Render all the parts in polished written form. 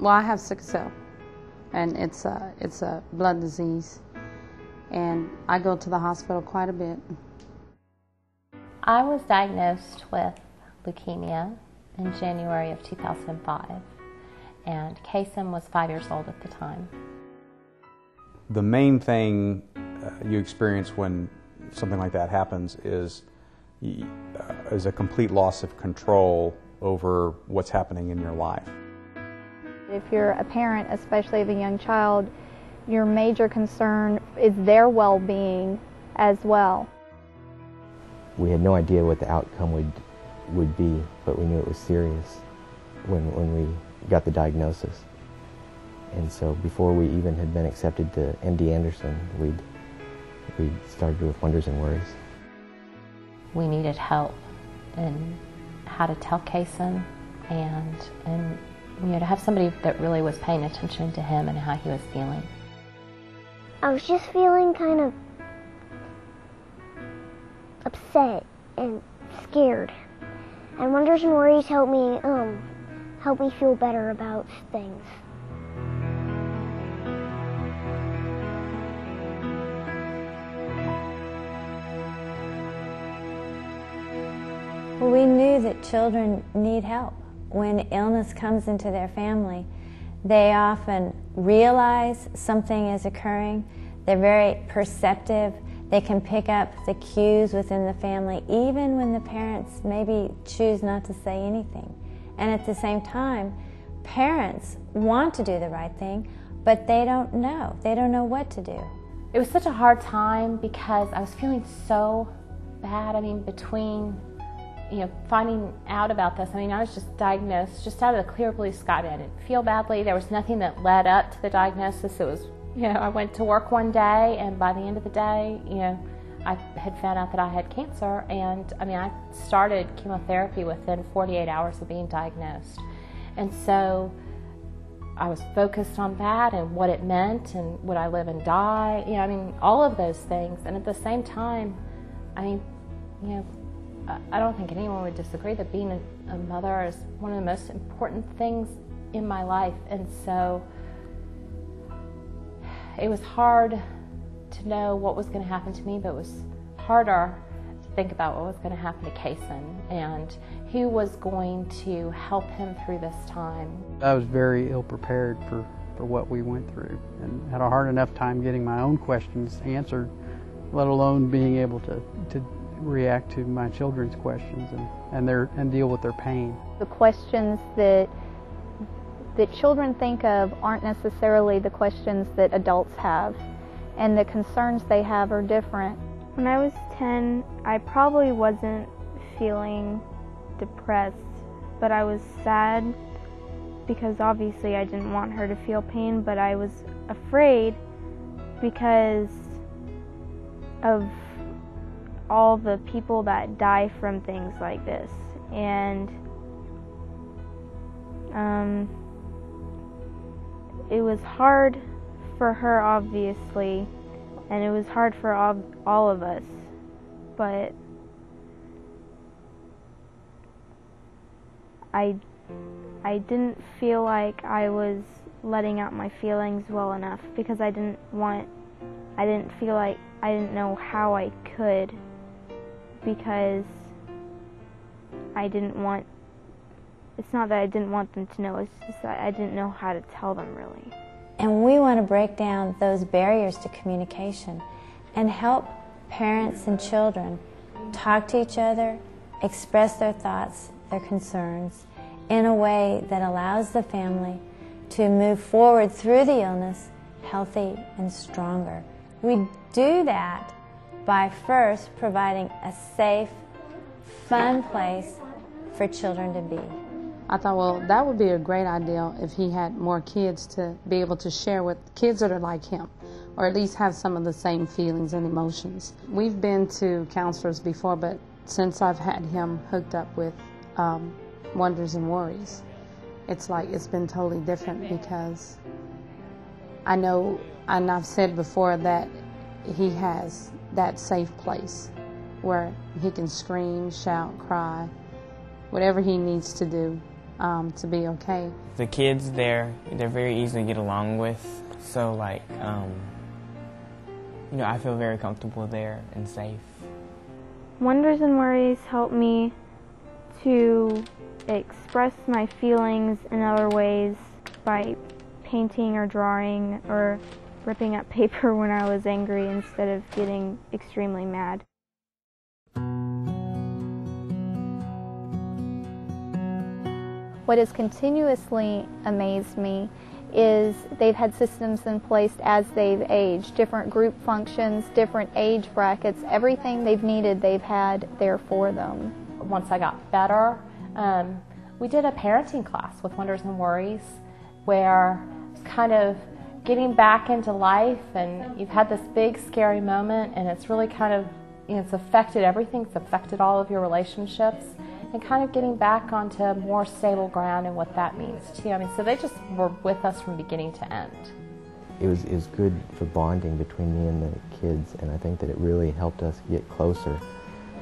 Well, I have sickle cell, and it's a blood disease, and I go to the hospital quite a bit. I was diagnosed with leukemia in January of 2005, and Kason was 5 years old at the time. The main thing you experience when something like that happens is a complete loss of control over what's happening in your life. If you're a parent, especially of a young child, your major concern is their well-being as well. We had no idea what the outcome would be, but we knew it was serious when we got the diagnosis. And so before we even had been accepted to MD Anderson, we started with wonders and worries. We needed help in how to tell Kason and to have somebody that really was paying attention to him and how he was feeling. I was just feeling kind of upset and scared. And wonders and worries help me feel better about things. Well, we knew that children need help. When illness comes into their family, they often realize something is occurring. They're very perceptive. They can pick up the cues within the family, even when the parents maybe choose not to say anything. And at the same time, parents want to do the right thing, but they don't know. They don't know what to do. It was such a hard time because I was feeling so bad. I mean, between finding out about this, I was just diagnosed just out of the clear blue sky. I didn't feel badly. There was nothing that led up to the diagnosis. It was, I went to work one day, and by the end of the day, I had found out that I had cancer, and I started chemotherapy within 48 hours of being diagnosed. And so I was focused on that and what it meant, and would I live and die, all of those things. And at the same time, I don't think anyone would disagree that being a mother is one of the most important things in my life. And so it was hard to know what was going to happen to me, but it was harder to think about what was going to happen to Kason and who was going to help him through this time. I was very ill prepared for what we went through, and had a hard enough time getting my own questions answered, let alone being able to react to my children's questions and deal with their pain. The questions that children think of aren't necessarily the questions that adults have, and the concerns they have are different. When I was 10, I probably wasn't feeling depressed, but I was sad because obviously I didn't want her to feel pain, but I was afraid because of all the people that die from things like this. And it was hard for her, obviously, and it was hard for all of us, but I didn't feel like I was letting out my feelings well enough because I didn't feel like I didn't know how I could, because it's not that I didn't want them to know, it's just that I didn't know how to tell them really. And we want to break down those barriers to communication and help parents and children talk to each other, express their thoughts, their concerns, in a way that allows the family to move forward through the illness healthy and stronger. We do that by first providing a safe, fun place for children to be. I thought, well, that would be a great idea if he had more kids to be able to share with kids that are like him, or at least have some of the same feelings and emotions. We've been to counselors before, but since I've had him hooked up with Wonders and Worries, it's been totally different, because I know, and I've said before, that he has that safe place where he can scream, shout, cry, whatever he needs to do. to be okay. The kids there, they're very easy to get along with, so like, you know, I feel very comfortable there and safe. Wonders and Worries help me to express my feelings in other ways by painting or drawing or ripping up paper when I was angry instead of getting extremely mad. What has continuously amazed me is they've had systems in place as they've aged, different group functions, different age brackets, everything they've needed they've had there for them. Once I got better, we did a parenting class with Wonders and Worries where it's kind of getting back into life, and you've had this big scary moment, and it's really kind of, you know, it's affected everything. It's affected all of your relationships, and kind of getting back onto more stable ground and what that means too. I mean, so they just were with us from beginning to end. It was good for bonding between me and the kids, and I think that it really helped us get closer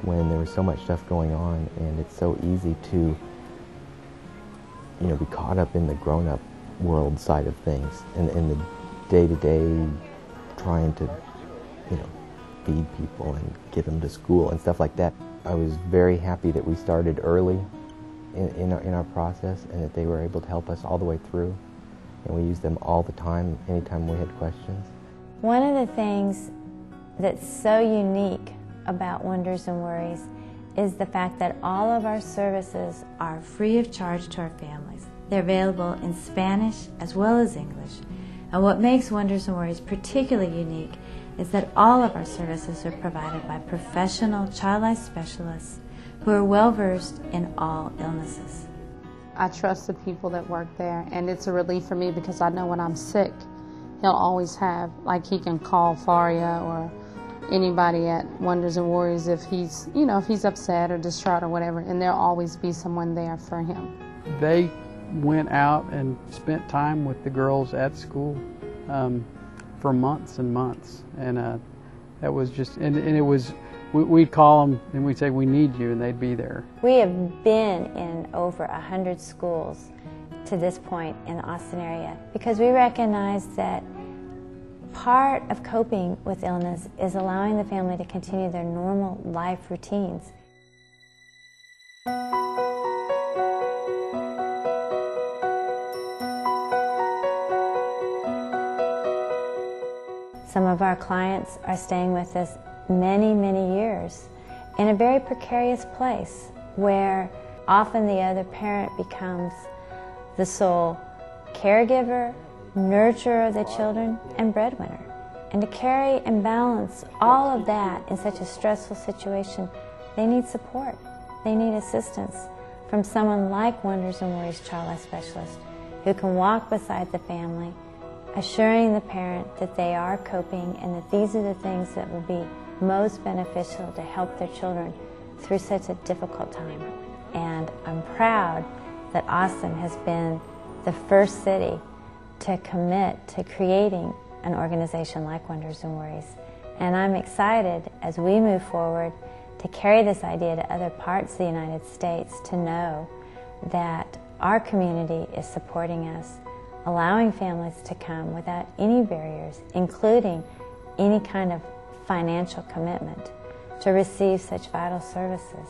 when there was so much stuff going on, and it's so easy to, you know, be caught up in the grown-up world side of things, and the day-to-day trying to, you know, feed people and get them to school and stuff like that. I was very happy that we started early in our process, and that they were able to help us all the way through, and we used them all the time, anytime we had questions. One of the things that's so unique about Wonders and Worries is the fact that all of our services are free of charge to our families. They're available in Spanish as well as English. And what makes Wonders and Worries particularly unique is that all of our services are provided by professional child life specialists who are well versed in all illnesses. I trust the people that work there, and it's a relief for me because I know when I'm sick, he'll always have, like, he can call Faria or anybody at Wonders and Worries if he's, you know, if he's upset or distraught or whatever, and there'll always be someone there for him. They went out and spent time with the girls at school for months and months, and that was just, and it was, we'd call them and we'd say, we need you, and they'd be there. We have been in over 100 schools to this point in the Austin area because we recognize that part of coping with illness is allowing the family to continue their normal life routines. Some of our clients are staying with us many, many years in a very precarious place where often the other parent becomes the sole caregiver, nurturer of the children, and breadwinner. And to carry and balance all of that in such a stressful situation, they need support. They need assistance from someone like Wonders and Worries Child Life Specialist who can walk beside the family, assuring the parent that they are coping and that these are the things that will be most beneficial to help their children through such a difficult time. And I'm proud that Austin has been the first city to commit to creating an organization like Wonders and Worries. And I'm excited as we move forward to carry this idea to other parts of the United States, to know that our community is supporting us, allowing families to come without any barriers, including any kind of financial commitment, to receive such vital services.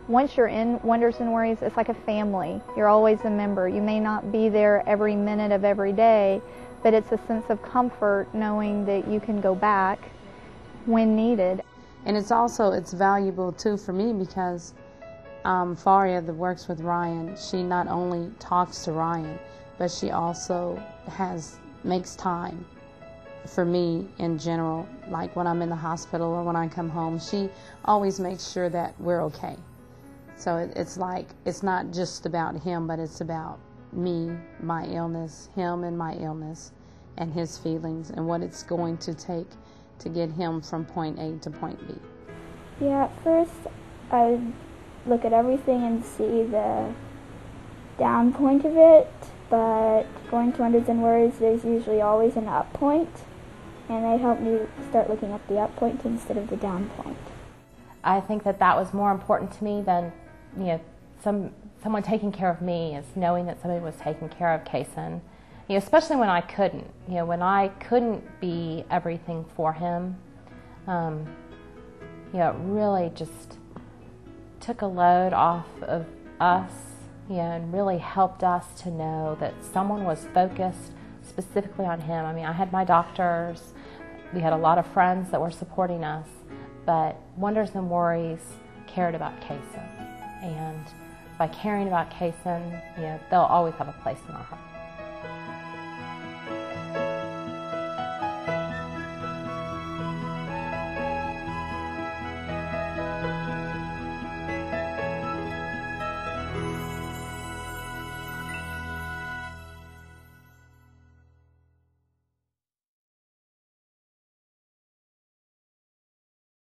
Once you're in Wonders and Worries, it's like a family. You're always a member. You may not be there every minute of every day, but it's a sense of comfort knowing that you can go back when needed. And it's valuable too for me because Faria, that works with Ryan, she not only talks to Ryan, but she also makes time for me in general. Like when I'm in the hospital or when I come home, she always makes sure that we're okay. So it's like, it's not just about him, but it's about me, my illness, him and my illness, and his feelings, and what it's going to take to get him from point A to point B. Yeah, at first I look at everything and see the down point of it, but going to Wonders and Worries, there's usually always an up point, and they help me start looking at the up point instead of the down point. I think that was more important to me than, you know, some someone taking care of me is knowing that somebody was taking care of Kason, you know, especially when I couldn't. You know, when I couldn't be everything for him, you know, it really just took a load off of us, you know, and really helped us to know that someone was focused specifically on him. I mean, I had my doctors, we had a lot of friends that were supporting us, but Wonders and Worries cared about Kason. And by caring about Kason, you know, they'll always have a place in our hearts.